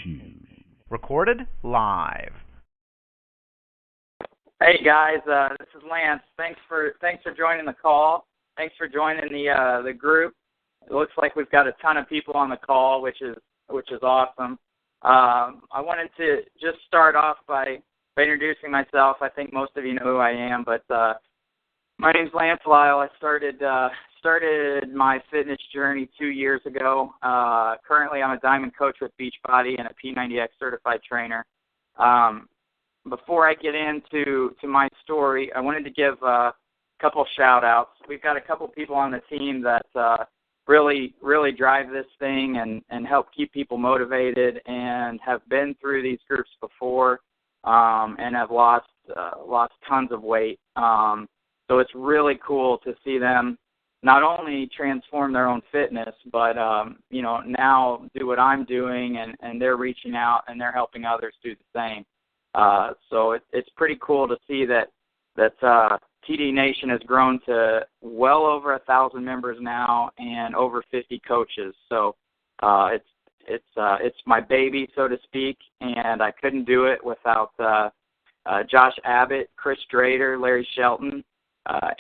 Shoes. Recorded live. Hey guys, this is Lance. Thanks for joining the call. Thanks for joining the group. It looks like we've got a ton of people on the call, which is awesome. I wanted to just start off by introducing myself. I think most of you know who I am, but my name's Lance Lyell. I started my fitness journey 2 years ago. Currently, I'm a diamond coach with Beachbody and a P90X certified trainer. Before I get into my story, I wanted to give a couple shout-outs. We've got a couple people on the team that really drive this thing and help keep people motivated and have been through these groups before and have lost tons of weight. So it's really cool to see them not only transform their own fitness, but now do what I'm doing, and they're reaching out and they're helping others do the same. So it's pretty cool to see that TD Nation has grown to well over 1,000 members now and over 50 coaches. So it's my baby, so to speak, and I couldn't do it without Josh Abbott, Chris Drader, Larry Shelton,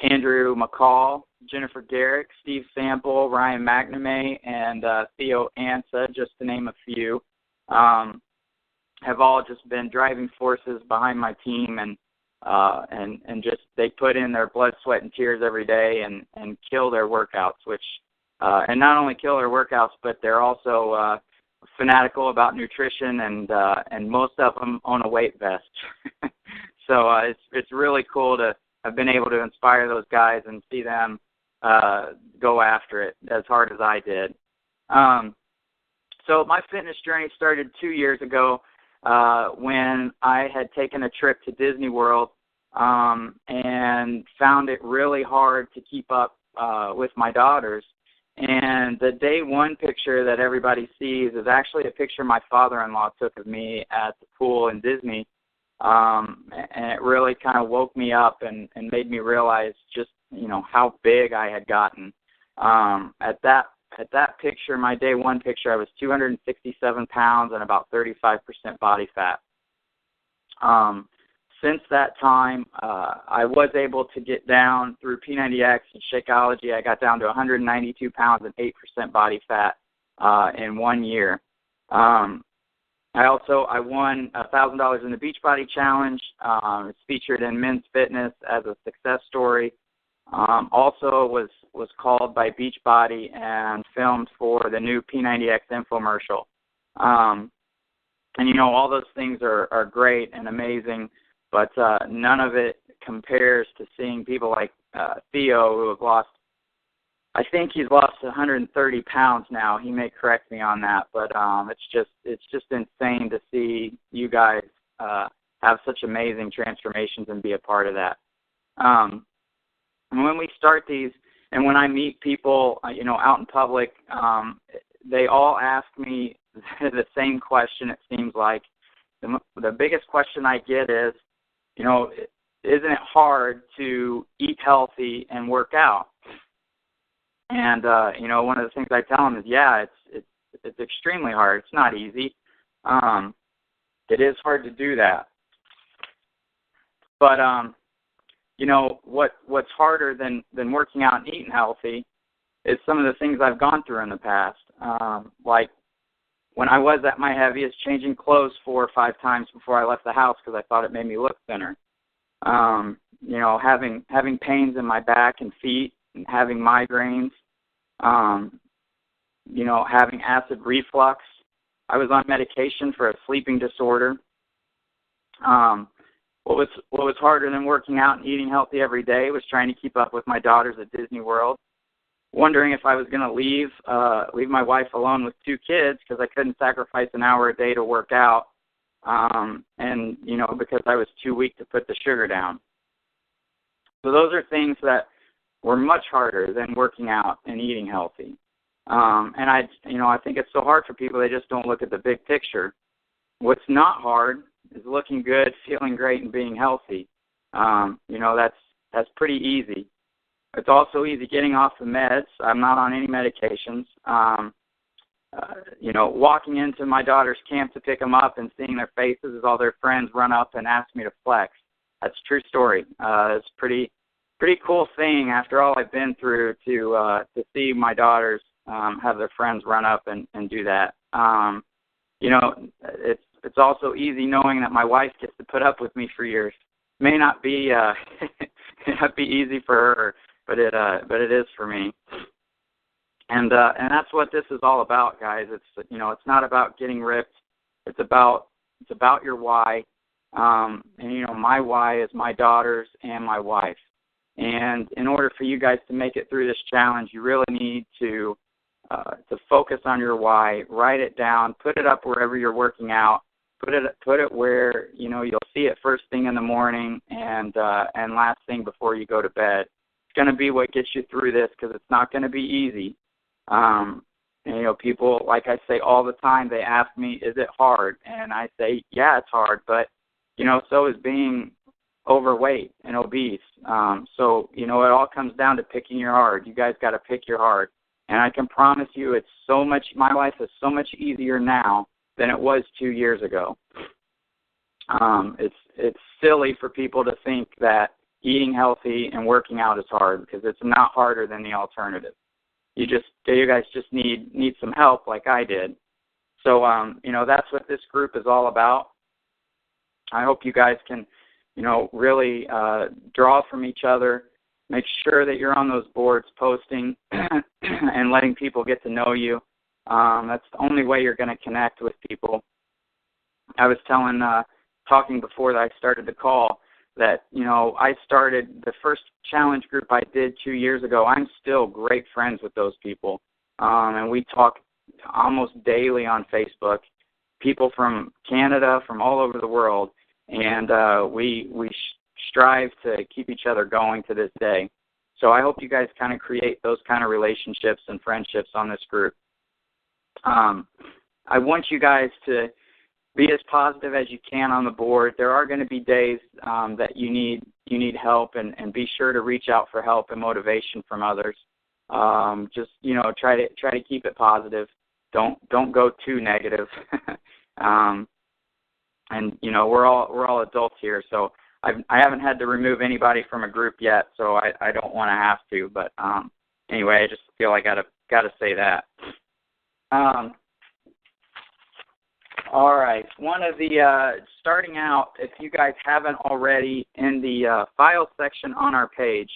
Andrew McCall, Jennifer Garrick, Steve Sample, Ryan McNamee, and Theo Ansa, just to name a few. Have all just been driving forces behind my team, and just they put in their blood, sweat, and tears every day and kill their workouts, which and not only kill their workouts, but they're also fanatical about nutrition, and most of them own a weight vest. So it's really cool to have been able to inspire those guys and see them go after it as hard as I did. So my fitness journey started 2 years ago. When I had taken a trip to Disney World and found it really hard to keep up with my daughters. And the day one picture that everybody sees is actually a picture my father-in-law took of me at the pool in Disney. And it really kind of woke me up and made me realize just, how big I had gotten. At that picture, my day one picture, I was 267 pounds and about 35% body fat. Since that time, I was able to get down through P90X and Shakeology. I got down to 192 pounds and 8% body fat in 1 year. I won $1,000 in the Beachbody Challenge. It's featured in Men's Fitness as a success story. Also was called by Beachbody and filmed for the new P90X infomercial. And all those things are great and amazing, but none of it compares to seeing people like Theo, who have lost, I think he's lost 130 pounds now. He may correct me on that, but it's just insane to see you guys have such amazing transformations and be a part of that. And when we start these, and when I meet people, out in public, they all ask me the same question, it seems like. The biggest question I get is, isn't it hard to eat healthy and work out? And, one of the things I tell them is, yeah, it's extremely hard. It's not easy. It is hard to do that. But, what's harder than working out and eating healthy is some of the things I've gone through in the past. Like when I was at my heaviest, changing clothes 4 or 5 times before I left the house because I thought it made me look thinner. Having pains in my back and feet, and having migraines. Having acid reflux. I was on medication for a sleeping disorder. What was harder than working out and eating healthy every day was trying to keep up with my daughters at Disney World, wondering if I was going to leave my wife alone with 2 kids because I couldn't sacrifice an hour a day to work out, and because I was too weak to put the sugar down. So those are things that were much harder than working out and eating healthy. And I think it's so hard for people, they just don't look at the big picture. What's not hard is looking good, feeling great, and being healthy. That's pretty easy. It's also easy getting off the meds. I'm not on any medications. walking into my daughter's camp to pick them up and seeing their faces as all their friends run up and ask me to flex. That's a true story. It's pretty cool thing after all I've been through to see my daughters have their friends run up and do that. It's also easy knowing that my wife gets to put up with me for years. May not be may not be easy for her, but it is for me. And that's what this is all about, guys. It's not about getting ripped. It's about your why. And my why is my daughters and my wife. And in order for you guys to make it through this challenge, you really need to focus on your why. Write it down. Put it up wherever you're working out. Put it where you'll see it first thing in the morning and last thing before you go to bed. It's going to be what gets you through this, because it's not going to be easy. People, like I say all the time, they ask me, is it hard? And I say, yeah, it's hard, but so is being overweight and obese. So it all comes down to picking your heart. You guys got to pick your heart. And I can promise you my life is so much easier now than it was 2 years ago. It's silly for people to think that eating healthy and working out is hard, because it's not harder than the alternative. You guys just need some help like I did. So, that's what this group is all about. I hope you guys can, really draw from each other. Make sure that you're on those boards posting and letting people get to know you. That's the only way you're going to connect with people. I was talking before that I started the call that, I started the first challenge group I did 2 years ago. I'm still great friends with those people. And we talk almost daily on Facebook, people from Canada, from all over the world. And we strive to keep each other going to this day. So I hope you guys kind of create those kind of relationships and friendships on this group. I want you guys to be as positive as you can on the board. There are going to be days that you need help, and be sure to reach out for help and motivation from others. Just try to keep it positive. Don't go too negative. And we're all adults here, so I haven't had to remove anybody from a group yet, so I don't want to have to. But anyway, I just feel I gotta say that. All right. One of the starting out, if you guys haven't already, in the file section on our page,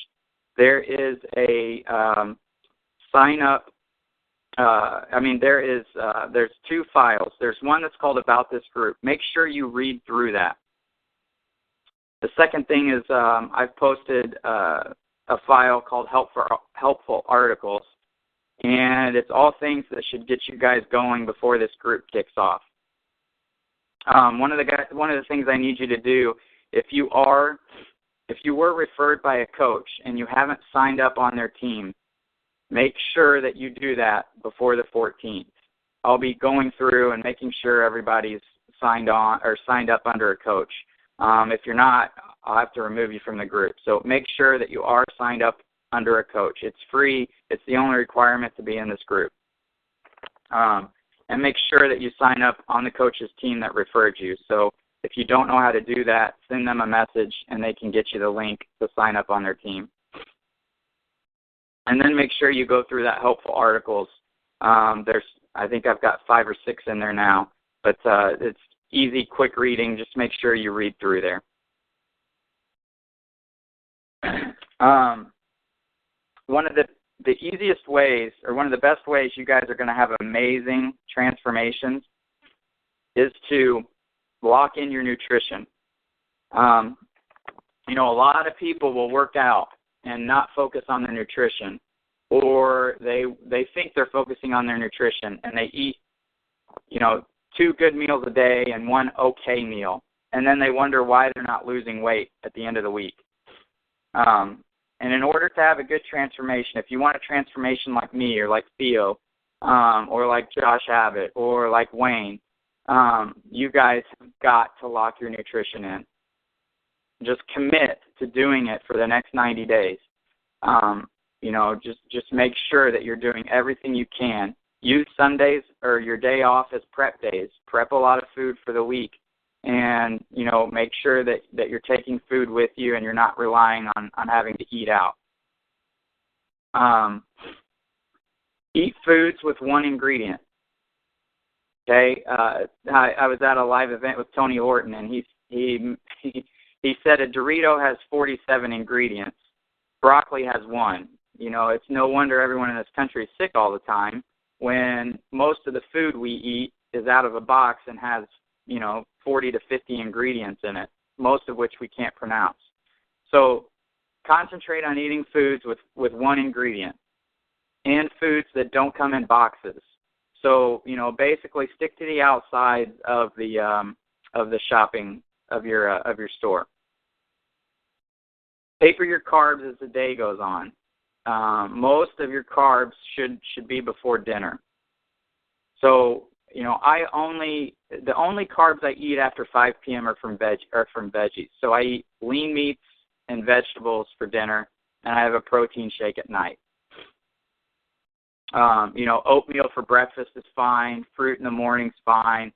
there is a sign up. There's two files. There's one that's called About This Group. Make sure you read through that. The second thing is I've posted a file called Helpful Articles, and it's all things that should get you guys going before this group kicks off. One of the things I need you to do, if you were referred by a coach and you haven't signed up on their team, make sure that you do that before the 14th. I'll be going through and making sure everybody's signed on or signed up under a coach. If you're not, I'll have to remove you from the group. So make sure that you are signed up under a coach. It's free. It's the only requirement to be in this group. And make sure that you sign up on the coach's team that referred you. So if you don't know how to do that, send them a message and they can get you the link to sign up on their team. And then make sure you go through that helpful articles. I think I've got 5 or 6 in there now, but it's easy, quick reading. Just make sure you read through there. One of the easiest ways, or one of the best ways you guys are going to have amazing transformations is to lock in your nutrition. A lot of people will work out and not focus on their nutrition, or they think they're focusing on their nutrition and they eat, 2 good meals a day and 1 okay meal, and then they wonder why they're not losing weight at the end of the week. And in order to have a good transformation, if you want a transformation like me or like Theo, or like Josh Abbott or like Wayne, you guys have got to lock your nutrition in. Just commit to doing it for the next 90 days. Just make sure that you're doing everything you can. use Sundays or your day off as prep days. Prep a lot of food for the week, and make sure that you're taking food with you and you're not relying on having to eat out. Eat foods with one ingredient. Okay, I was at a live event with Tony Horton, and he said a Dorito has 47 ingredients. Broccoli has one. It's no wonder everyone in this country is sick all the time when most of the food we eat is out of a box and has 40 to 50 ingredients in it, most of which we can't pronounce. So concentrate on eating foods with one ingredient, and foods that don't come in boxes. So, basically stick to the outside of the shopping of your store. Taper your carbs as the day goes on. Most of your carbs should be before dinner. So, the only carbs I eat after 5 p.m. are from veggies. So I eat lean meats and vegetables for dinner, and I have a protein shake at night. Oatmeal for breakfast is fine. Fruit in the morning is fine.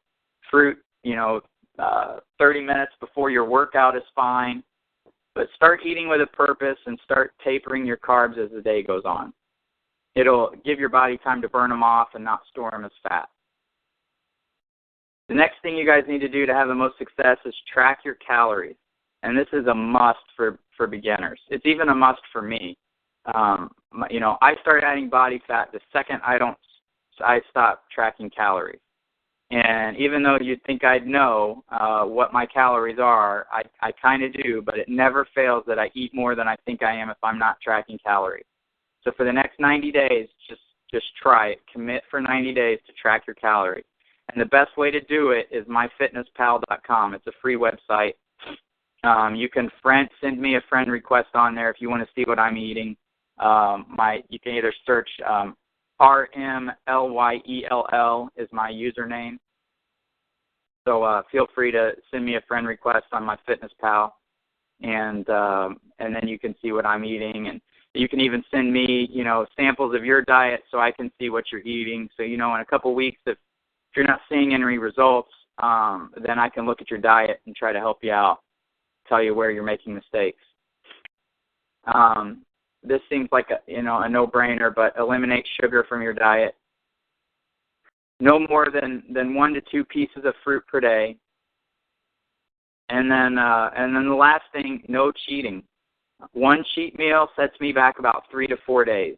Fruit, 30 minutes before your workout is fine. But start eating with a purpose and start tapering your carbs as the day goes on. It'll give your body time to burn them off and not store them as fat. The next thing you guys need to do to have the most success is track your calories. And this is a must for beginners. It's even a must for me. I started adding body fat the second I stopped tracking calories. And even though you'd think I'd know what my calories are, I kind of do, but it never fails that I eat more than I think I am if I'm not tracking calories. So for the next 90 days, just try it. Commit for 90 days to track your calories. And the best way to do it is myfitnesspal.com. It's a free website. You can send me a friend request on there if you want to see what I'm eating. You can either search RMLYELL is my username. So feel free to send me a friend request on MyFitnessPal, and then you can see what I'm eating, and you can even send me samples of your diet so I can see what you're eating. So in a couple weeks, if you're not seeing any results, then I can look at your diet and try to help you out, tell you where you're making mistakes. This seems like a no-brainer, but eliminate sugar from your diet. No more than 1 to 2 pieces of fruit per day. And then the last thing, no cheating. 1 cheat meal sets me back about 3 to 4 days.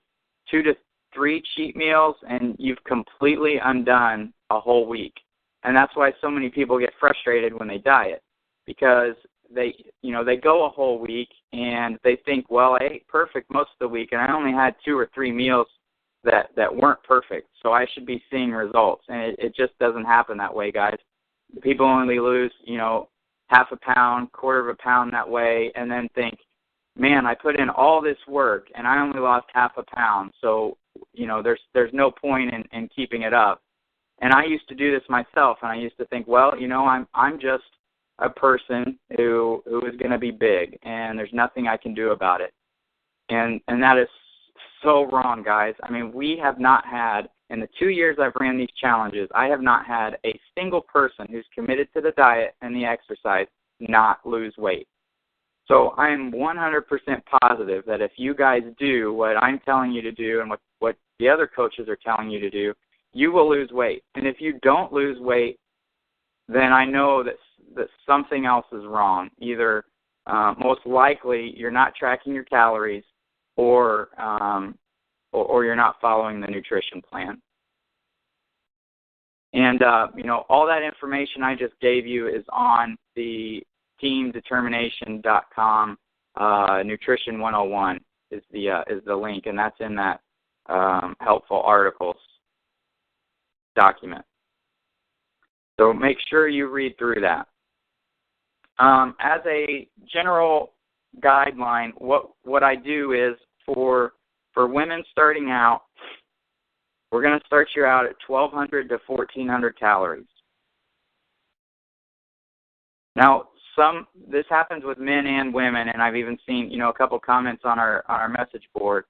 2 to 3 cheat meals, and you've completely undone a whole week. And that's why so many people get frustrated when they diet, because they go a whole week and they think, well, I ate perfect most of the week and I only had 2 or 3 meals that weren't perfect, so I should be seeing results. And it just doesn't happen that way, guys. People only lose, half a pound, quarter of a pound that way, and then think, man, I put in all this work and I only lost half a pound, so there's no point in keeping it up. And I used to do this myself, and I used to think, well, I'm just a person who is going to be big, and there's nothing I can do about it. And that is so wrong, guys. I mean, we have not had, in the 2 years I've ran these challenges, I have not had a single person who's committed to the diet and the exercise not lose weight. So I'm 100% positive that if you guys do what I'm telling you to do and what the other coaches are telling you to do, you will lose weight. And if you don't lose weight, then I know that something else is wrong. Either most likely you're not tracking your calories, or you're not following the nutrition plan. And all that information I just gave you is on the teamdetermination.com. Nutrition 101 is the link, and that's in that helpful articles document. So make sure you read through that. As a general guideline, what I do is for women starting out, we're going to start you out at 1,200 to 1,400 calories. Now, this happens with men and women, and I've even seen a couple comments on our message board.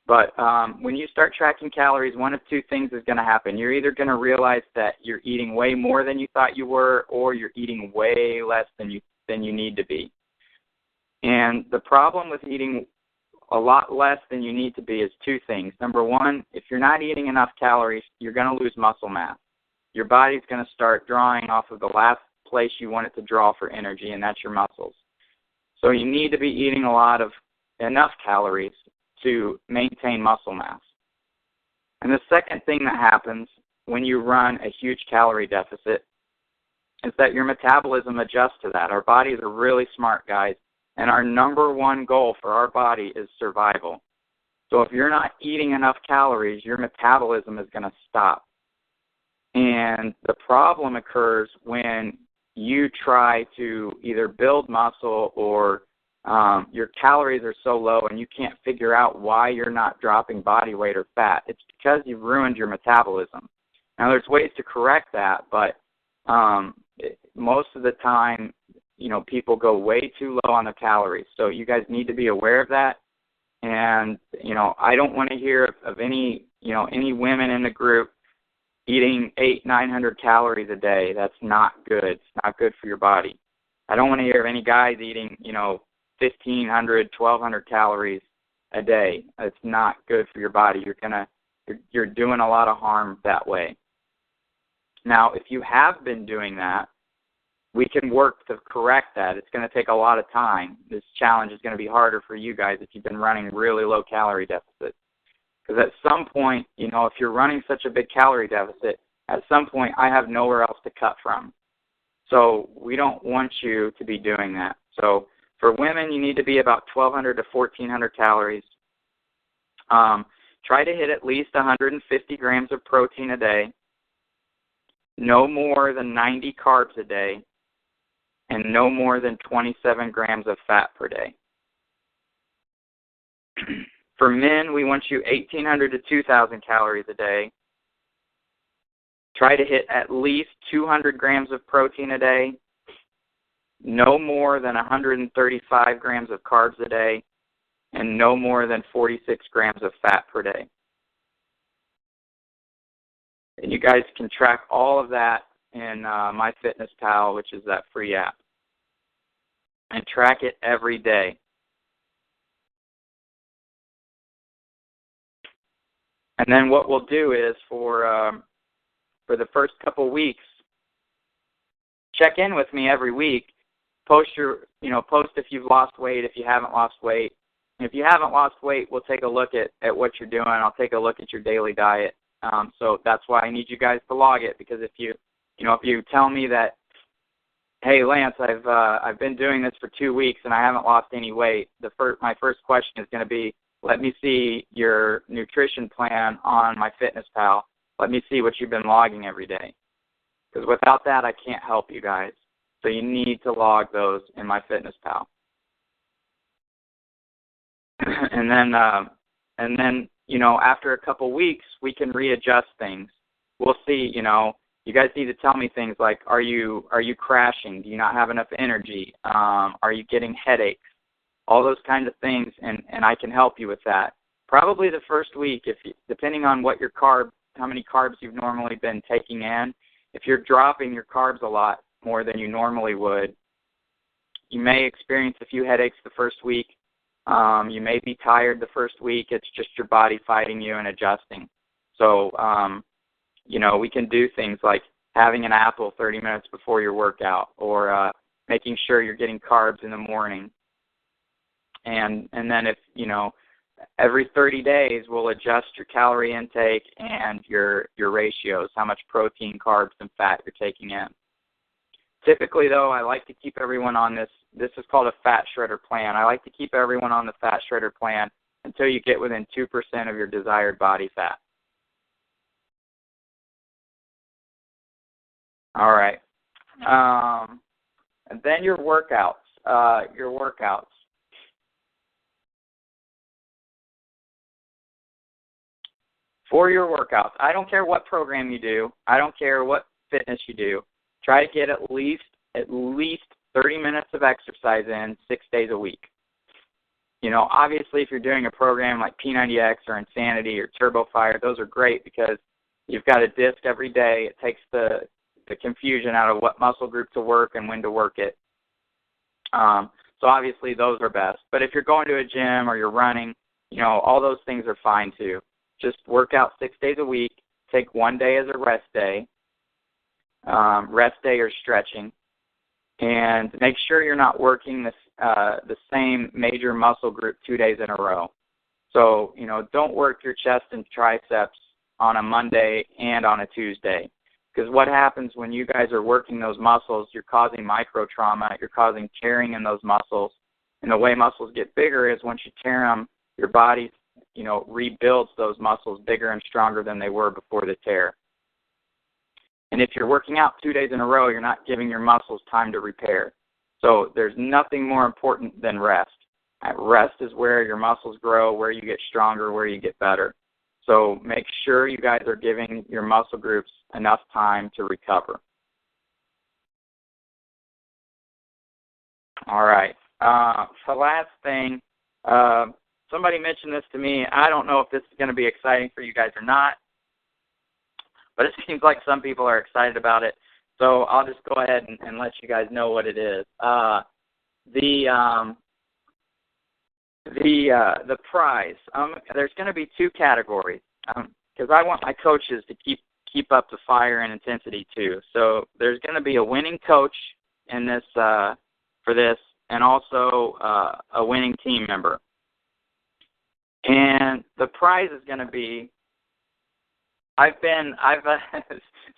But when you start tracking calories, one of two things is going to happen. You're either going to realize that you're eating way more than you thought you were, or you're eating way less than you need to be. And the problem with eating a lot less than you need to be is two things. Number one, if you're not eating enough calories, you're going to lose muscle mass. Your body's going to start drawing off of the last place you want it to draw for energy, and that's your muscles. So you need to be eating enough calories to maintain muscle mass. And the second thing that happens when you run a huge calorie deficit is that your metabolism adjusts to that. Our bodies are really smart, guys, and our number one goal for our body is survival. So if you're not eating enough calories, your metabolism is going to stop. And the problem occurs when you try to either build muscle or your calories are so low and you can't figure out why you're not dropping body weight or fat. It's because you've ruined your metabolism. Now, there's ways to correct that, but most of the time, people go way too low on the calories. So you guys need to be aware of that. And, I don't want to hear of any women in the group eating 800-900 calories a day. That's not good. It's not good for your body. I don't want to hear of any guys eating, 1,500, 1,200 calories a day. It's not good for your body. You're doing a lot of harm that way. Now, if you have been doing that, we can work to correct that. It's going to take a lot of time. This challenge is going to be harder for you guys if you've been running really low calorie deficits. Because at some point, if you're running such a big calorie deficit, at some point I have nowhere else to cut from. So we don't want you to be doing that. So for women, you need to be about 1,200 to 1,400 calories. Try to hit at least 150 grams of protein a day, no more than 90 carbs a day, and no more than 27 grams of fat per day. For men, we want you 1,800 to 2,000 calories a day. Try to hit at least 200 grams of protein a day, no more than 135 grams of carbs a day, and no more than 46 grams of fat per day. And you guys can track all of that in MyFitnessPal, which is that free app, and track it every day. And then what we'll do is for the first couple weeks, check in with me every week. Post if you've lost weight, if you haven't lost weight. If you haven't lost weight, we'll take a look at what you're doing. I'll take a look at your daily diet. So that's why I need you guys to log it, because if you tell me that, hey Lance, I've been doing this for 2 weeks and I haven't lost any weight, my first question is going to be, let me see your nutrition plan on MyFitnessPal. Let me see what you've been logging every day. Because without that, I can't help you guys. So you need to log those in MyFitnessPal. and then after a couple weeks, we can readjust things. We'll see. You guys need to tell me things like, are you crashing? Do you not have enough energy? Are you getting headaches? All those kinds of things, and I can help you with that. Probably the first week, depending on what how many carbs you've normally been taking in, if you're dropping your carbs a lot more than you normally would, you may experience a few headaches the first week. You may be tired the first week. It's just your body fighting you and adjusting. So, we can do things like having an apple 30 minutes before your workout, or making sure you're getting carbs in the morning. And then if, every 30 days we'll adjust your calorie intake and your ratios, how much protein, carbs, and fat you're taking in. Typically, though, I like to keep everyone on this. This is called a fat shredder plan. I like to keep everyone on the fat shredder plan until you get within 2% of your desired body fat. All right. And then your workouts. For your workouts, I don't care what program you do. I don't care what fitness you do. Try to get at least 30 minutes of exercise in 6 days a week. obviously if you're doing a program like P90X or Insanity or Turbo Fire, those are great because you've got a disc every day. It takes the confusion out of what muscle group to work and when to work it. So obviously those are best. But if you're going to a gym or you're running, all those things are fine too. Just work out 6 days a week. Take 1 day as a rest day or stretching, and make sure you're not working the same major muscle group 2 days in a row. So, don't work your chest and triceps on a Monday and on a Tuesday, because what happens when you guys are working those muscles, you're causing micro trauma, you're causing tearing in those muscles, and the way muscles get bigger is once you tear them, your body, rebuilds those muscles bigger and stronger than they were before the tear. And if you're working out 2 days in a row, you're not giving your muscles time to repair. So there's nothing more important than rest. Rest is where your muscles grow, where you get stronger, where you get better. So make sure you guys are giving your muscle groups enough time to recover. All right. The last thing, somebody mentioned this to me. I don't know if this is going to be exciting for you guys or not, but it seems like some people are excited about it. So I'll just go ahead and let you guys know what it is. The prize. There's going to be two categories because I want my coaches to keep up the fire and intensity too. So there's going to be a winning coach in this for this, and also a winning team member. And the prize is going to be.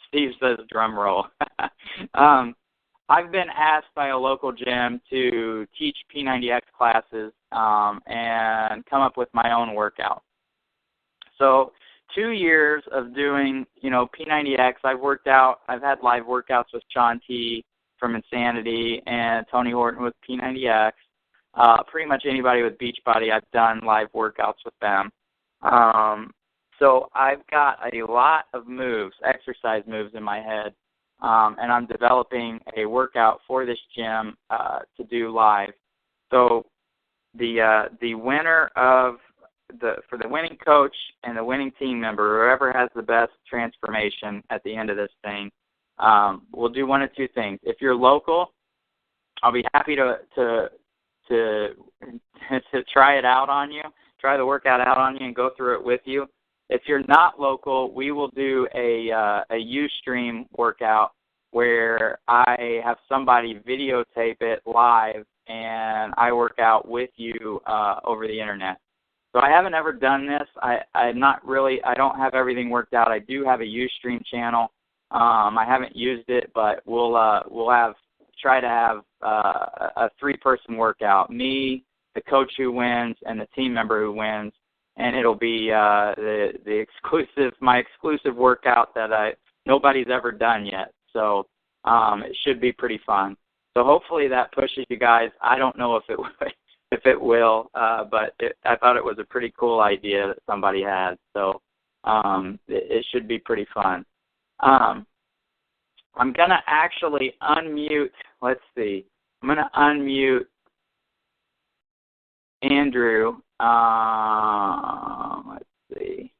Steve says drum roll. I've been asked by a local gym to teach P90X classes and come up with my own workout. So 2 years of doing, P90X, I've had live workouts with Sean T from Insanity and Tony Horton with P90X. Pretty much anybody with Beachbody, I've done live workouts with them. So I've got a lot of moves, exercise moves in my head, and I'm developing a workout for this gym to do live. So the winner for the winning coach and the winning team member, whoever has the best transformation at the end of this thing, we'll do one of two things. If you're local, I'll be happy to try it out on you, try the workout out on you, and go through it with you. If you're not local, we will do a Ustream workout where I have somebody videotape it live and I work out with you over the internet. So I haven't ever done this. I don't have everything worked out. I do have a Ustream channel. I haven't used it, but we'll try to have a 3-person workout. Me, the coach who wins, and the team member who wins. And it'll be my exclusive workout that nobody's ever done yet. So it should be pretty fun. So hopefully that pushes you guys. I don't know if it will, but I thought it was a pretty cool idea that somebody had. So it should be pretty fun. I'm gonna actually unmute. Let's see. I'm gonna unmute Andrew. Let's see.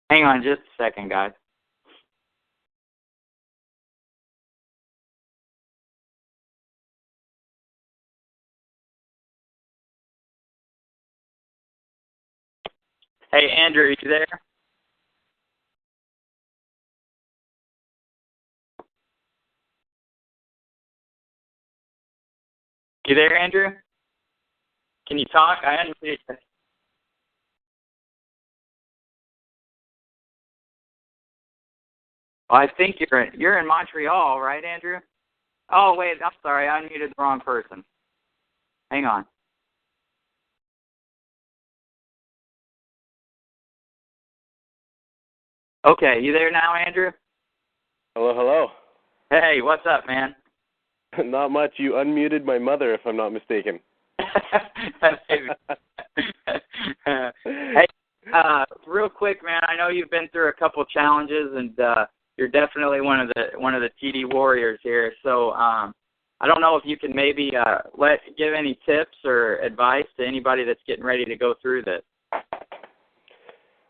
Hang on just a second, guys. Hey, Andrew, are you there? You there, Andrew? Can you talk? I understand. Well, I think you're in Montreal, right, Andrew? Oh, wait, I'm sorry. I unmuted the wrong person. Hang on. Okay, you there now, Andrew? Hello, hello. Hey, what's up, man? Not much. You unmuted my mother, if I'm not mistaken. Hey, real quick, man, I know you've been through a couple challenges, and you're definitely one of the TD warriors here. So I don't know if you can maybe give any tips or advice to anybody that's getting ready to go through this.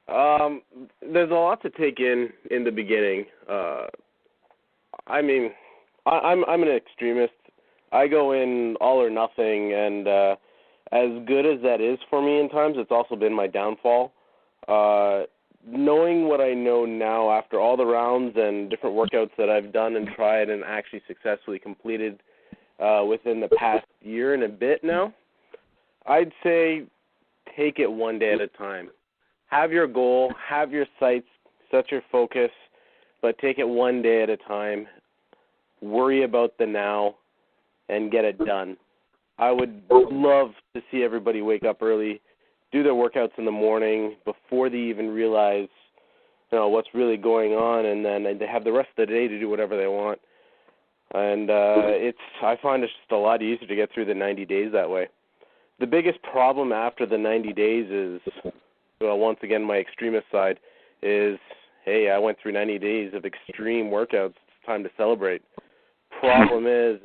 There's a lot to take in the beginning. I mean, I'm an extremist. I go in all or nothing, and as good as that is for me in times, it's also been my downfall. Knowing what I know now after all the rounds and different workouts that I've done and tried and actually successfully completed within the past year and a bit now, I'd say take it one day at a time. Have your goal, have your sights, set your focus, but take it one day at a time. Worry about the now and get it done. I would love to see everybody wake up early, do their workouts in the morning before they even realize, what's really going on, and then they have the rest of the day to do whatever they want. And I find it's just a lot easier to get through the 90 days that way. The biggest problem after the 90 days is, once again, my extremist side is, hey, I went through 90 days of extreme workouts. It's time to celebrate. Problem is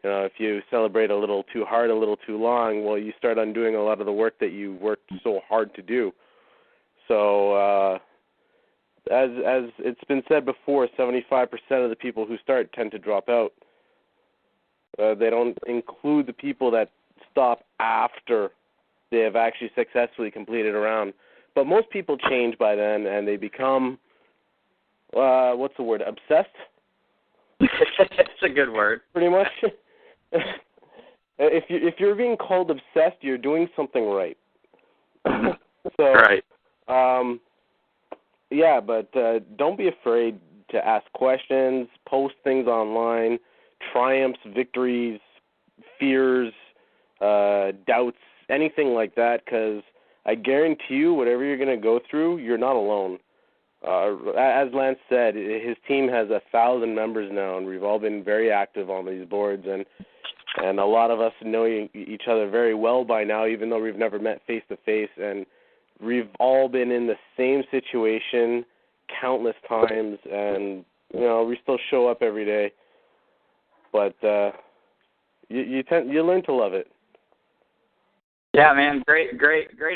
if you celebrate a little too hard, a little too long, well, you start undoing a lot of the work that you worked so hard to do. So as it's been said before, 75% of the people who start tend to drop out. They don't include the people that stop after they have actually successfully completed a round. But most people change by then, and they become, obsessed? It's a good word. Pretty much. If you're being called obsessed, you're doing something right. So, right. But don't be afraid to ask questions, post things online, triumphs, victories, fears, doubts, anything like that, because I guarantee you, whatever you're going to go through, you're not alone. As Lance said, his team has 1,000 members now, and we've all been very active on these boards, and a lot of us know each other very well by now, even though we've never met face-to-face, and we've all been in the same situation countless times, and, we still show up every day. But you learn to love it. Yeah, man, great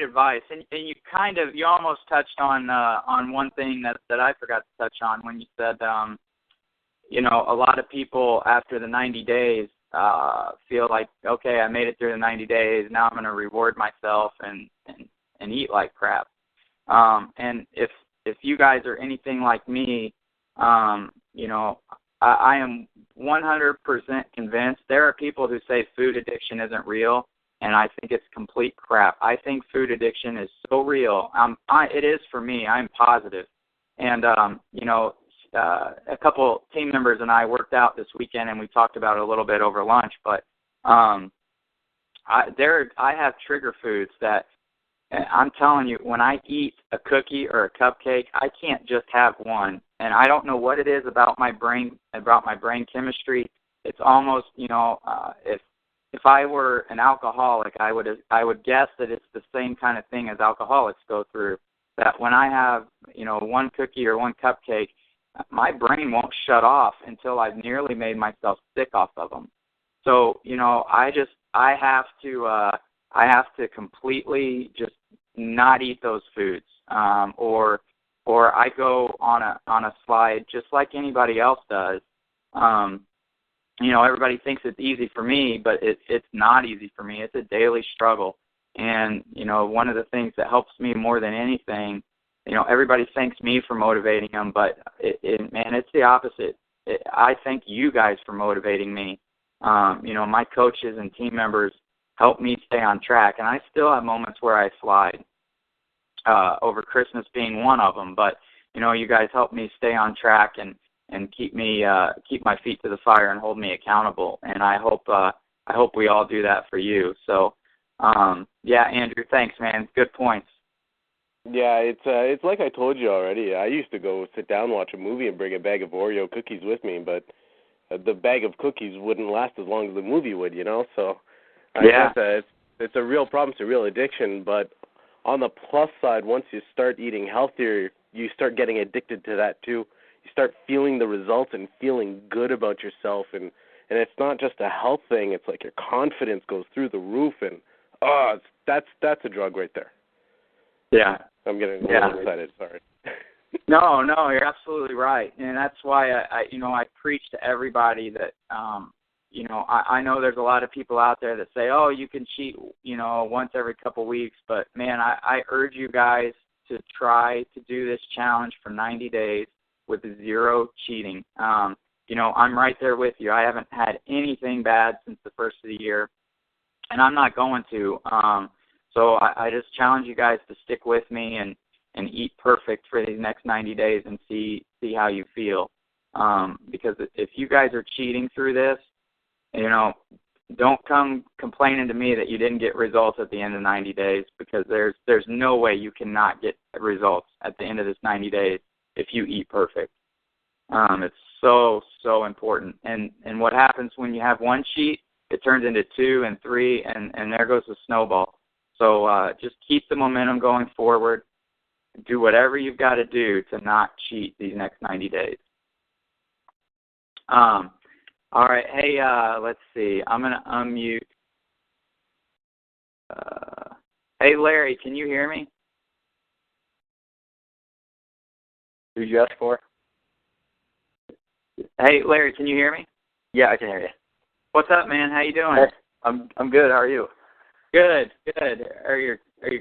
advice. And you almost touched on one thing that I forgot to touch on when you said, a lot of people after the 90 days feel like, okay, I made it through the 90 days. Now I'm going to reward myself and eat like crap. And if you guys are anything like me, I am 100% convinced there are people who say food addiction isn't real. And I think it's complete crap. I think food addiction is so real. It is for me. I'm positive. And, a couple team members and I worked out this weekend, and we talked about it a little bit over lunch. But I have trigger foods that I'm telling you, when I eat a cookie or a cupcake, I can't just have one. And I don't know what it is about my brain chemistry. It's almost, if I were an alcoholic, I would guess that it's the same kind of thing as alcoholics go through. That when I have, one cookie or one cupcake, my brain won't shut off until I've nearly made myself sick off of them. So, I have to completely just not eat those foods, or I go on a slide just like anybody else does. Everybody thinks it's easy for me, but it's not easy for me. It's a daily struggle. And, one of the things that helps me more than anything, everybody thanks me for motivating them, but, it's the opposite. I thank you guys for motivating me. My coaches and team members help me stay on track, and I still have moments where I slide, over Christmas being one of them. But, you guys help me stay on track and keep my feet to the fire and hold me accountable. And I hope we all do that for you. So, Andrew, thanks, man. Good points. Yeah, it's like I told you already. I used to go sit down, watch a movie, and bring a bag of Oreo cookies with me, but the bag of cookies wouldn't last as long as the movie would, So I guess it's a real problem. It's a real addiction. But on the plus side, once you start eating healthier, you start getting addicted to that too. You start feeling the results and feeling good about yourself, and it's not just a health thing. It's like your confidence goes through the roof, and that's a drug right there. Yeah. I'm getting a little excited. Sorry. No, you're absolutely right, and that's why I preach to everybody that I know there's a lot of people out there that say, oh, you can cheat, once every couple weeks, but man, I urge you guys to try to do this challenge for 90 days with zero cheating. I'm right there with you. I haven't had anything bad since the first of the year, and I'm not going to. So I just challenge you guys to stick with me and eat perfect for these next 90 days and see how you feel. Because if you guys are cheating through this, don't come complaining to me that you didn't get results at the end of 90 days, because there's no way you cannot get results at the end of this 90 days if you eat perfect. It's so important. And what happens when you have one cheat, it turns into 2 and 3, and there goes the snowball. So just keep the momentum going forward. Do whatever you've got to do to not cheat these next 90 days. All right. Hey, let's see. I'm going to unmute. Hey, Larry, can you hear me? Who did you ask for? Hey, Larry, can you hear me? Yeah, I can hear you. What's up, man? How you doing? Hey, I'm good. How are you? Good. Are your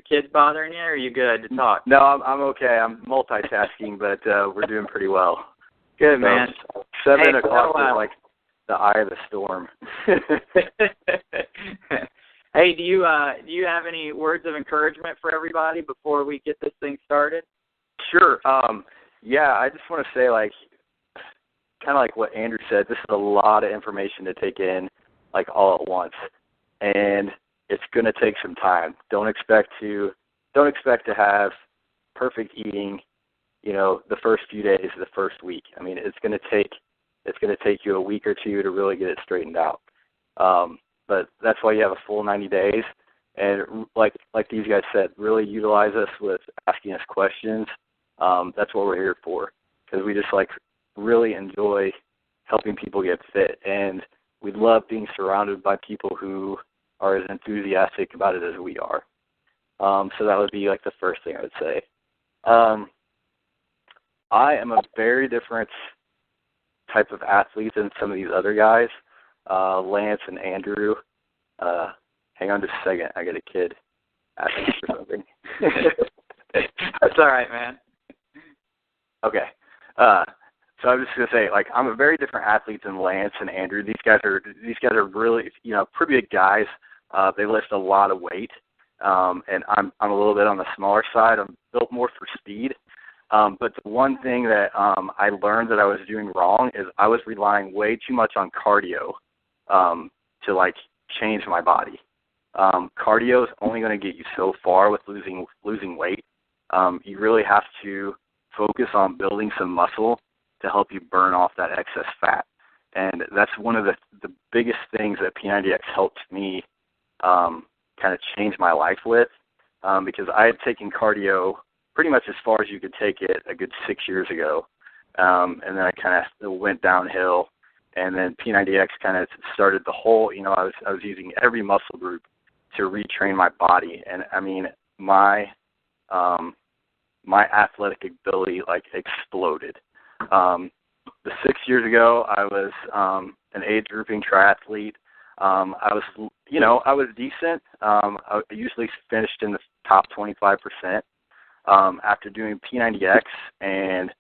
kids bothering you, or are you good to talk? No, I'm okay. I'm multitasking, but we're doing pretty well. Good, man. 7 o'clock is like the eye of the storm. Hey, do you have any words of encouragement for everybody before we get this thing started? Sure. Yeah, I just want to say, kind of like what Andrew said, this is a lot of information to take in, all at once, and it's going to take some time. Don't expect to have perfect eating, the first few days of the first week. I mean, it's going to take you a week or two to really get it straightened out. But that's why you have a full 90 days. And like these guys said, really utilize us with asking us questions. That's what we're here for, because we just really enjoy helping people get fit, and we love being surrounded by people who are as enthusiastic about it as we are. So that would be the first thing I would say. I am a very different type of athlete than some of these other guys, Lance and Andrew. Hang on just a second. I got a kid asking for something. That's all right, man. Okay. So I'm just gonna say, I'm a very different athlete than Lance and Andrew. These guys are really, pretty big guys. They lift a lot of weight, and I'm a little bit on the smaller side. I'm built more for speed. But the one thing that I learned that I was doing wrong is I was relying way too much on cardio to change my body. Cardio is only going to get you so far with losing weight. You really have to focus on building some muscle to help you burn off that excess fat. And that's one of the biggest things that P90X helped me kind of change my life with, because I had taken cardio pretty much as far as you could take it a good 6 years ago. And then I kind of went downhill, and then P90X kind of started the whole, I was using every muscle group to retrain my body. And I mean, my athletic ability exploded. The 6 years ago, I was an age grouping triathlete. I was decent. I usually finished in the top 25%. After doing P90X and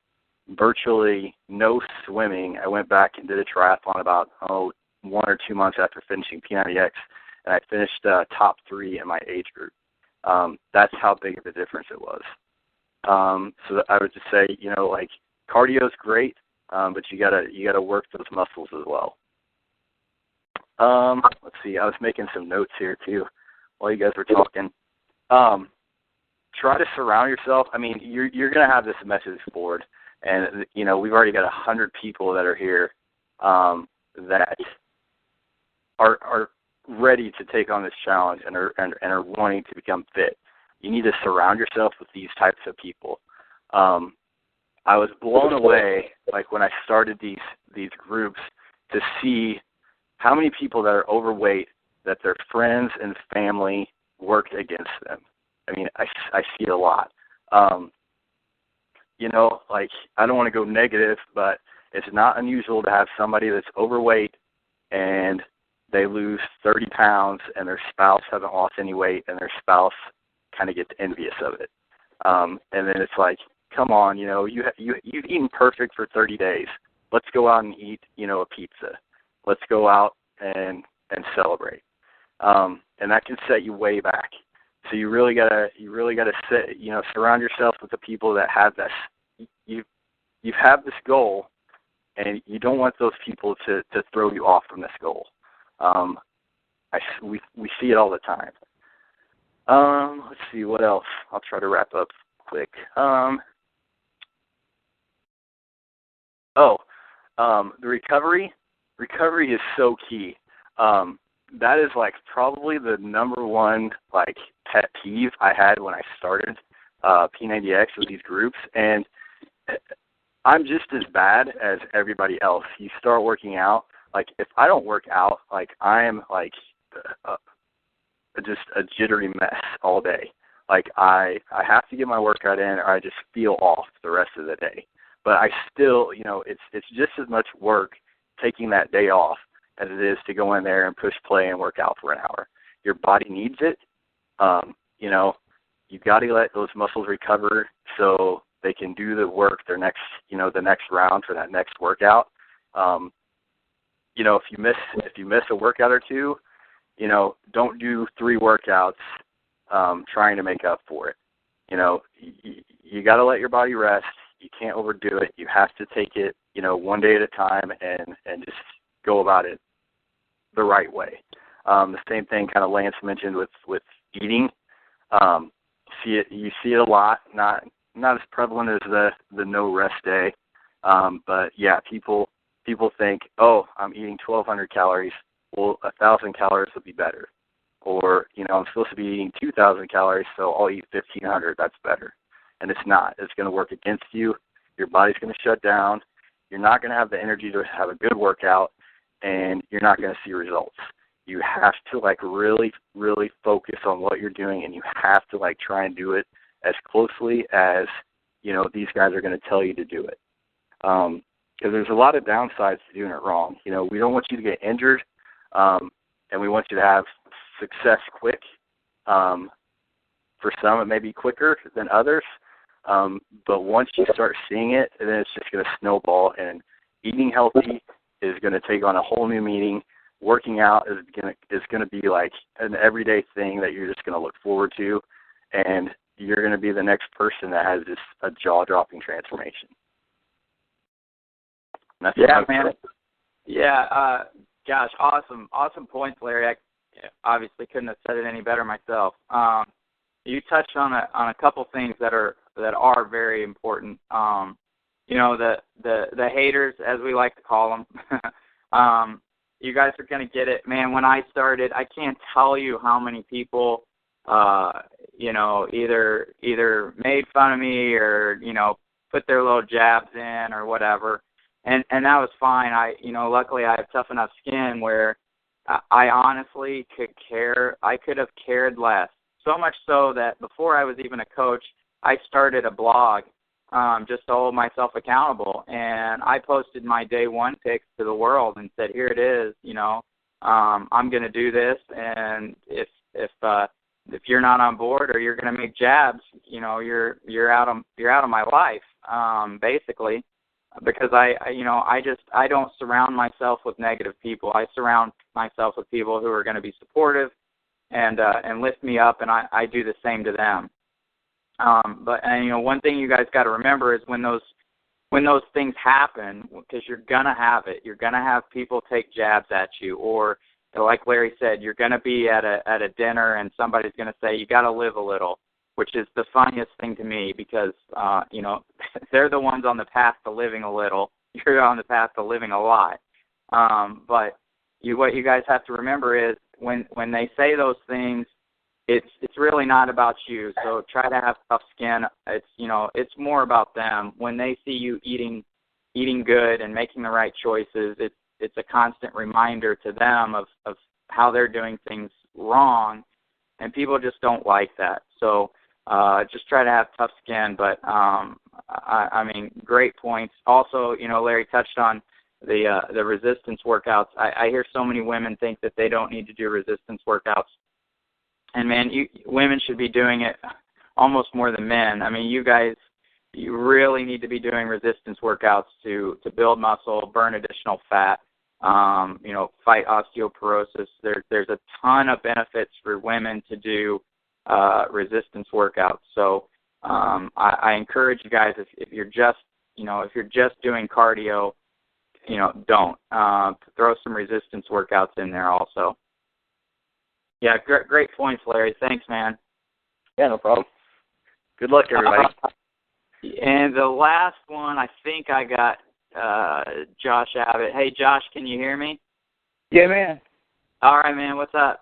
virtually no swimming, I went back and did a triathlon about 1 or 2 months after finishing P90X, and I finished top 3 in my age group. That's how big of a difference it was. So I would just say, cardio is great, but you gotta work those muscles as well. Let's see. I was making some notes here too while you guys were talking. Try to surround yourself. I mean, you're gonna have this message board, and we've already got 100 people that are here that are ready to take on this challenge and are wanting to become fit. You need to surround yourself with these types of people. I was blown away, like when I started these groups, to see how many people that are overweight, that their friends and family worked against them. I mean, I see it a lot. You know, like, I don't want to go negative, but it's not unusual to have somebody that's overweight and they lose 30 pounds and their spouse hasn't lost any weight and their spouse kind of gets envious of it. And then it's like, come on, you know, you've eaten perfect for 30 days. Let's go out and eat, you know, a pizza. Let's go out and celebrate. And that can set you way back. So you really gotta sit, you know, surround yourself with the people that have this. You have this goal, and you don't want those people to throw you off from this goal. We see it all the time. Let's see, what else? I'll try to wrap up quick. The recovery. Recovery is so key. That is like probably the number one like pet peeve I had when I started P90X with these groups, and I'm just as bad as everybody else. You start working out, like if I don't work out, like I'm like just a jittery mess all day. Like I have to get my workout in, or I just feel off the rest of the day. But I still, you know, it's just as much work taking that day off as it is to go in there and push play and work out for an hour. Your body needs it. You know, you've got to let those muscles recover so they can do the work the next round for that next workout. You know, if you miss a workout or two, you know, don't do 3 workouts trying to make up for it. You know, you got to let your body rest. You can't overdo it. You have to take it, you know, one day at a time and just go about it the right way. The same thing kind of Lance mentioned with eating. You see it a lot, not as prevalent as the no rest day. But yeah, people think, oh, I'm eating 1,200 calories. Well, 1,000 calories would be better. Or, you know, I'm supposed to be eating 2,000 calories, so I'll eat 1,500. That's better. And it's not. It's going to work against you. Your body's going to shut down. You're not going to have the energy to have a good workout, and you're not going to see results. You have to, like, really, really focus on what you're doing, and you have to, like, try and do it as closely as, you know, these guys are going to tell you to do it. Because there's a lot of downsides to doing it wrong. You know, we don't want you to get injured, and we want you to have success quick. For some, it may be quicker than others, but once you start seeing it, then it's just going to snowball, and eating healthy is going to take on a whole new meaning. Working out is going to be like an everyday thing that you're just going to look forward to, and you're going to be the next person that has just a jaw-dropping transformation. Yeah, man. Yeah, gosh, awesome points, Larry. I obviously couldn't have said it any better myself. You touched on a couple things that are very important. You know, the haters, as we like to call them. You guys are going to get it, man. When I started, I can't tell you how many people, you know, either made fun of me or, you know, put their little jabs in or whatever, and that was fine. Luckily I have tough enough skin where I honestly could have cared less. So much so that before I was even a coach, I started a blog just to hold myself accountable. And I posted my day one picks to the world and said, here it is, you know, I'm going to do this. And if you're not on board or you're going to make jabs, you know, you're out of my life, basically, because I don't surround myself with negative people. I surround myself with people who are going to be supportive and lift me up, and I do the same to them. But you know, one thing you guys got to remember is when those things happen, because you're gonna have it. You're gonna have people take jabs at you, or like Larry said, you're gonna be at a dinner and somebody's gonna say you got to live a little, which is the funniest thing to me because you know, they're the ones on the path to living a little. You're on the path to living a lot. But what you guys have to remember is when they say those things, it's really not about you. So try to have tough skin. It's more about them. When they see you eating good and making the right choices, it's a constant reminder to them of how they're doing things wrong, and people just don't like that. So just try to have tough skin. But I mean, great points. Also, Larry touched on the resistance workouts. I hear so many women think that they don't need to do resistance workouts. And, man, women should be doing it almost more than men. I mean, you guys, you really need to be doing resistance workouts to build muscle, burn additional fat, fight osteoporosis. There's a ton of benefits for women to do resistance workouts. So I encourage you guys, if you're just doing cardio, don't. Throw some resistance workouts in there also. Yeah, great points, Larry. Thanks, man. Yeah, no problem. Good luck, everybody. And the last one, I think I got Josh Abbott. Hey, Josh, can you hear me? Yeah, man. All right, man. What's up?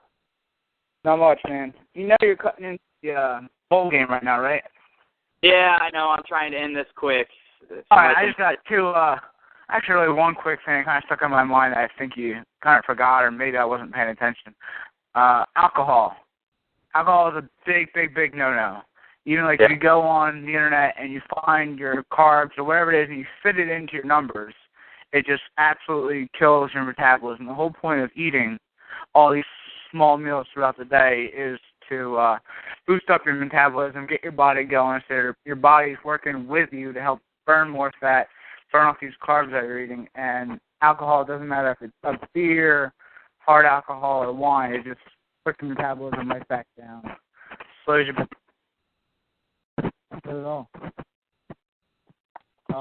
Not much, man. You're cutting into the bowl game right now, right? Yeah, I know. I'm trying to end this quick. All right, I just got two, actually really one quick thing kind of stuck in my mind that I think you kind of forgot, or maybe I wasn't paying attention. Alcohol. Alcohol is a big, big, big no-no. Even if you go on the internet and you find your carbs or whatever it is and you fit it into your numbers, it just absolutely kills your metabolism. The whole point of eating all these small meals throughout the day is to boost up your metabolism, get your body going, so your body's working with you to help burn more fat, burn off these carbs that you're eating. And alcohol, doesn't matter if it's a beer, hard alcohol, or wine, it just puts your metabolism right back down. Slows your... Not at all.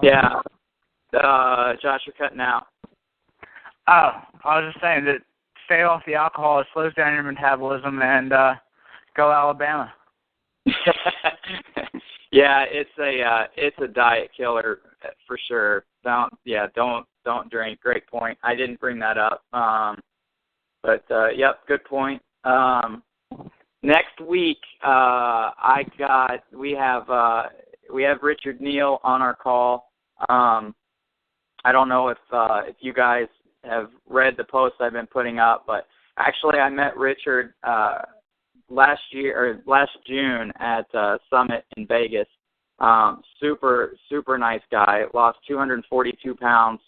Yeah. Josh, you're cutting out. Oh, I was just saying that stay off the alcohol, it slows down your metabolism, and go Alabama. Yeah, it's a diet killer for sure. Don't drink. Great point. I didn't bring that up. But yep, good point. Next week, we have Richard Neal on our call. I don't know if you guys have read the posts I've been putting up, but actually I met Richard last June at Summit in Vegas. Super nice guy. Lost 242 pounds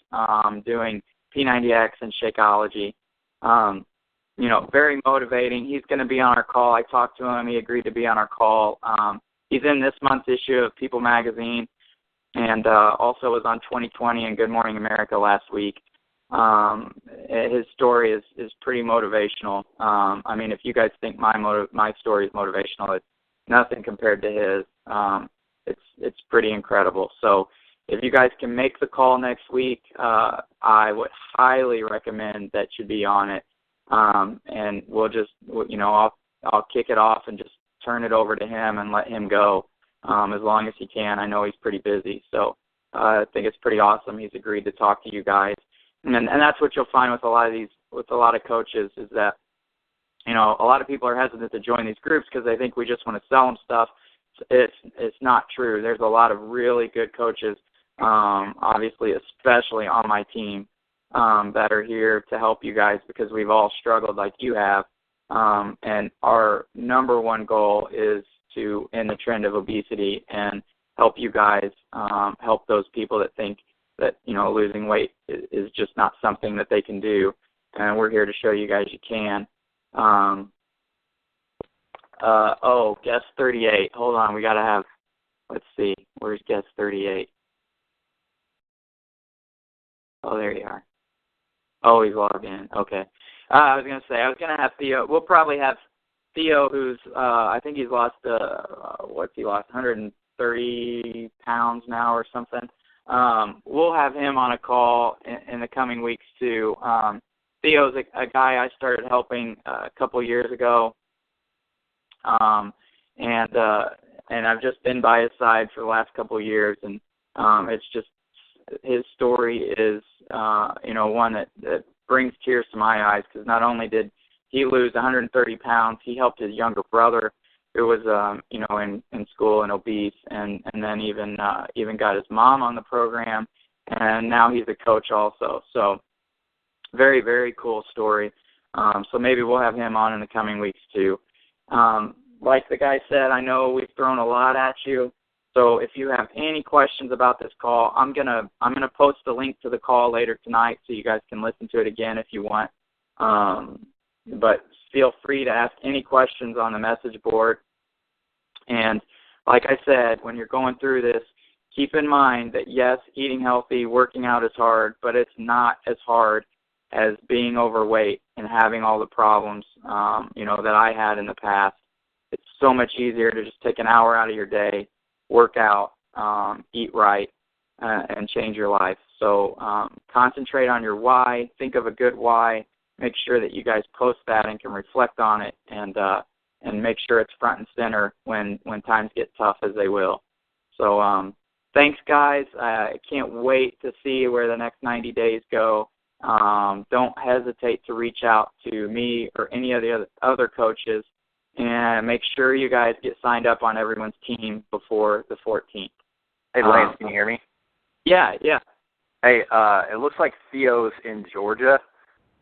doing P90X and Shakeology. Very motivating. He's going to be on our call. I talked to him. He agreed to be on our call. He's in this month's issue of People Magazine, and also was on 2020 and Good Morning America last week. His story is pretty motivational. I mean, if you guys think my story is motivational, it's nothing compared to his. It's pretty incredible. So if you guys can make the call next week, I would highly recommend that you be on it. And we'll just, I'll kick it off and just turn it over to him and let him go as long as he can. I know he's pretty busy, so I think it's pretty awesome. He's agreed to talk to you guys, and that's what you'll find with a lot of coaches is that a lot of people are hesitant to join these groups because they think we just want to sell them stuff. It's not true. There's a lot of really good coaches, obviously, especially on my team, that are here to help you guys because we've all struggled like you have. And our number one goal is to end the trend of obesity and help you guys, help those people that think that, losing weight is just not something that they can do. And we're here to show you guys you can. Guest 38. Hold on. We got to have, let's see. Where's guest 38? Oh, there you are. Oh, he's logged in. Okay. I was going to have Theo. We'll probably have Theo, who's, I think he's lost, what's he lost, 130 pounds now or something. We'll have him on a call in the coming weeks, too. Theo's a guy I started helping a couple years ago. And I've just been by his side for the last couple of years, and it's just, his story is, one that brings tears to my eyes, because not only did he lose 130 pounds. He helped his younger brother, who was in school and obese, and then even got his mom on the program, and now he's a coach also. So very, very cool story. So maybe we'll have him on in the coming weeks too. Like the guy said, I know we've thrown a lot at you. So if you have any questions about this call, I'm gonna post the link to the call later tonight so you guys can listen to it again if you want. But feel free to ask any questions on the message board. And like I said, when you're going through this, keep in mind that yes, eating healthy, working out is hard, but it's not as hard as being overweight and having all the problems, that I had in the past. It's so much easier to just take an hour out of your day, work out, eat right, and change your life. So concentrate on your why. Think of a good why. Make sure that you guys post that and can reflect on it, and make sure it's front and center when times get tough, as they will. So thanks, guys. I can't wait to see where the next 90 days go. Don't hesitate to reach out to me or any of the other coaches, and make sure you guys get signed up on everyone's team before the 14th. Hey, Lance, can you hear me? Yeah. Hey, it looks like Theo's in Georgia.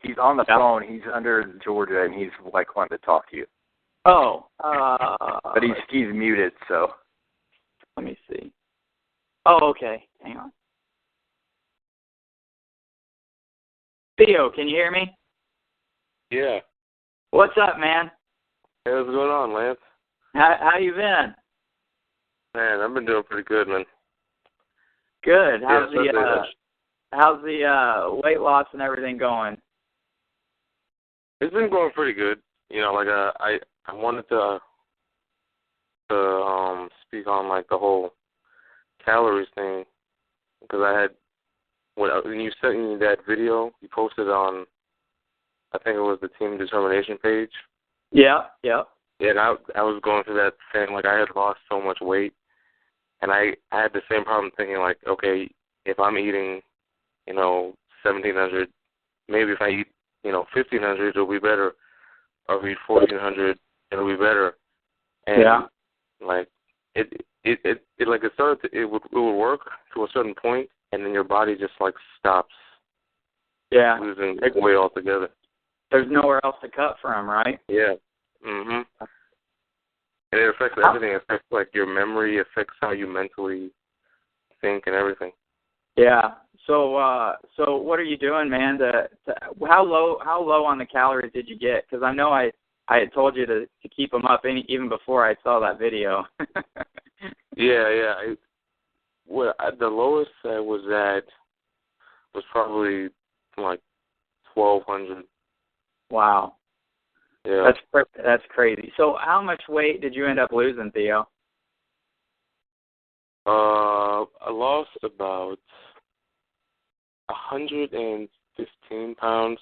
He's on the phone. He's under Georgia, and he's wanting to talk to you. Oh. But he's muted, so. Let me see. Oh, okay. Hang on. Theo, can you hear me? Yeah. What's up, man? Hey, what's going on, Lance? How you been? Man, I've been doing pretty good, man. Good. How's Yeah, the weight loss and everything going? It's been going pretty good. I wanted to speak on the whole calories thing, because I had when you sent me that video you posted on, I think it was the Team Determination page. Yeah. Yeah, and I was going through that thing. I had lost so much weight, and I had the same problem thinking, okay, if I'm eating, 1,700, maybe if I eat, 1,500, it'll be better. Or if I eat 1,400, it'll be better. And it would work to a certain point, and then your body just stops. Yeah. Losing weight altogether. There's nowhere else to cut from, right? Yeah. Mhm. And it affects everything. It affects your memory. It affects how you mentally think and everything. Yeah. So what are you doing, man? How low on the calories did you get? Because I know I had told you to keep them up even before I saw that video. Yeah. The lowest I was at was probably 1,200. Wow. Yeah. That's crazy. So how much weight did you end up losing, Theo? I lost about 115 pounds.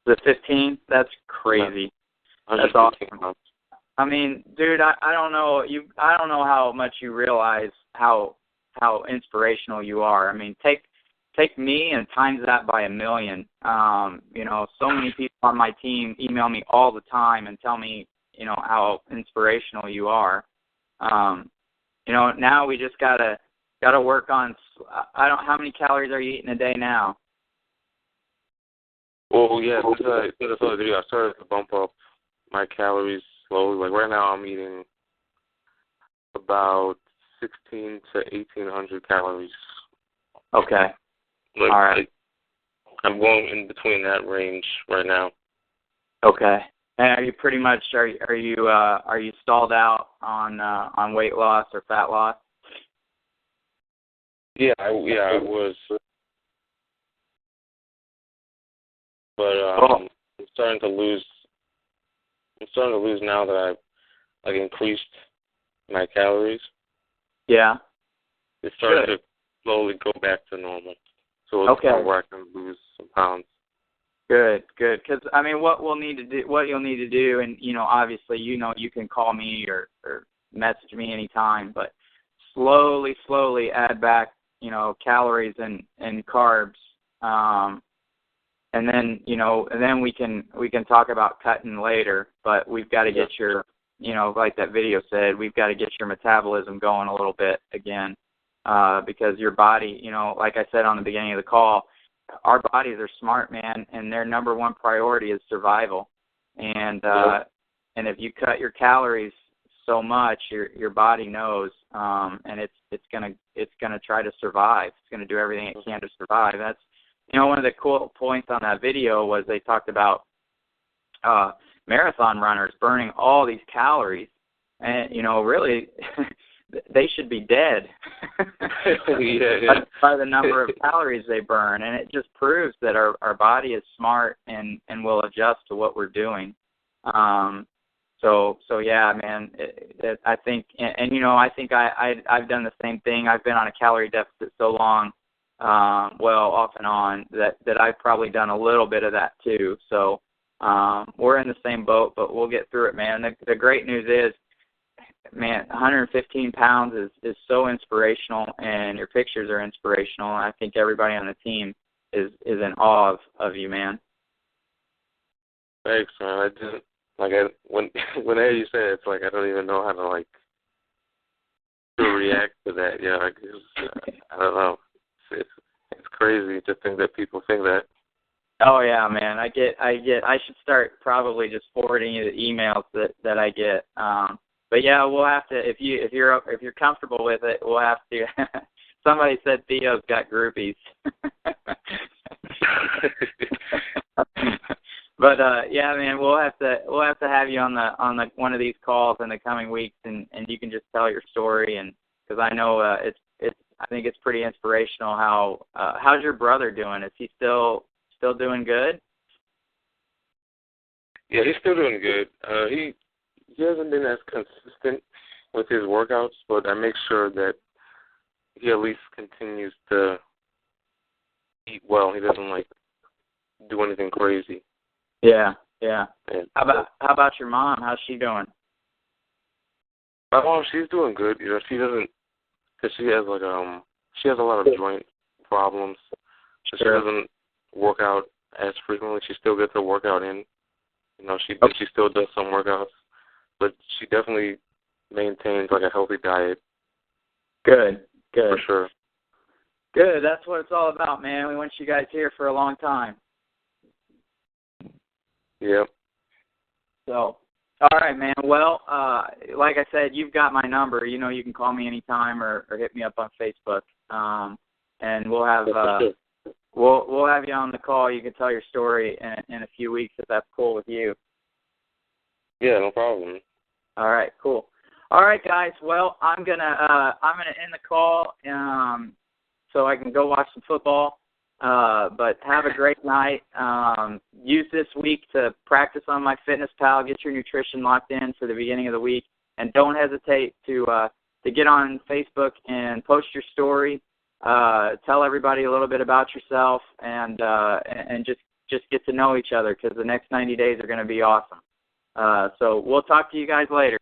The 15? That's crazy. Yeah. That's awesome. Pounds. I mean, dude, I don't know how much you realize how inspirational you are. I mean, take me and times that by 1 million. So many people on my team email me all the time and tell me, how inspirational you are. Now we just gotta work on. How many calories are you eating a day now? Well, yeah, since I saw the video, I started to bump up my calories slowly. Right now, I'm eating about 1,600 to 1,800 calories. Okay. All right. I'm going in between that range right now. Okay. And are you pretty much are you stalled out on weight loss or fat loss? Yeah, I was. But I'm starting to lose. I'm starting to lose now that I've increased my calories. Yeah. It's starting to slowly go back to normal. So it's where I can lose some pounds. Good. Because what you'll need to do, and obviously, you can call me or message me anytime, but slowly add back, calories and carbs, and then we can talk about cutting later. But we've got to get your, like that video said, we've got to get your metabolism going a little bit again, because your body, like I said on the beginning of the call, our bodies are smart, man, and their number one priority is survival. And and if you cut your calories so much, your body knows, and it's gonna try to survive. It's gonna do everything it can to survive. That's one of the cool points on that video was they talked about marathon runners burning all these calories, and really they should be dead by the number of calories they burn, and it just proves that our body is smart and will adjust to what we're doing. So yeah, man, I think, and I think I've done the same thing. I've been on a calorie deficit so long, off and on, that I've probably done a little bit of that too. So we're in the same boat, but we'll get through it, man. The great news is, man, 115 pounds is so inspirational, and your pictures are inspirational. I think everybody on the team is in awe of you, man. Thanks, man. When I hear you say it, it's like I don't even know how to to react to that. I don't know. It's crazy to think that people think that. Oh yeah, man. I should start probably just forwarding you the emails that I get. But yeah, we'll have to, if you're comfortable with it, we'll have to. Somebody said Theo's got groupies. But yeah, man, we'll have to have you on the one of these calls in the coming weeks, and you can just tell your story, and because I know I think it's pretty inspirational. How's your brother doing? Is he still doing good? Yeah, he's still doing good. He hasn't been as consistent with his workouts, but I make sure that he at least continues to eat well. He doesn't do anything crazy. Yeah. How about your mom? How's she doing? My mom, she's doing good. She doesn't, because she has she has a lot of joint problems, so she doesn't work out as frequently. She still gets her workout in. She still does some workouts, but she definitely maintains a healthy diet. Good. For sure. Good. That's what it's all about, man. We want you guys here for a long time. Yep. So, all right, man. Well, like I said, you've got my number. You can call me anytime or hit me up on Facebook. And we'll have we'll have you on the call. You can tell your story in a few weeks if that's cool with you. Yeah, no problem. All right, cool. All right, guys. Well, I'm gonna end the call so I can go watch some football. But have a great night. Use this week to practice on MyFitnessPal. Get your nutrition locked in for the beginning of the week, and don't hesitate to get on Facebook and post your story. Tell everybody a little bit about yourself, and just get to know each other, because the next 90 days are going to be awesome. So we'll talk to you guys later.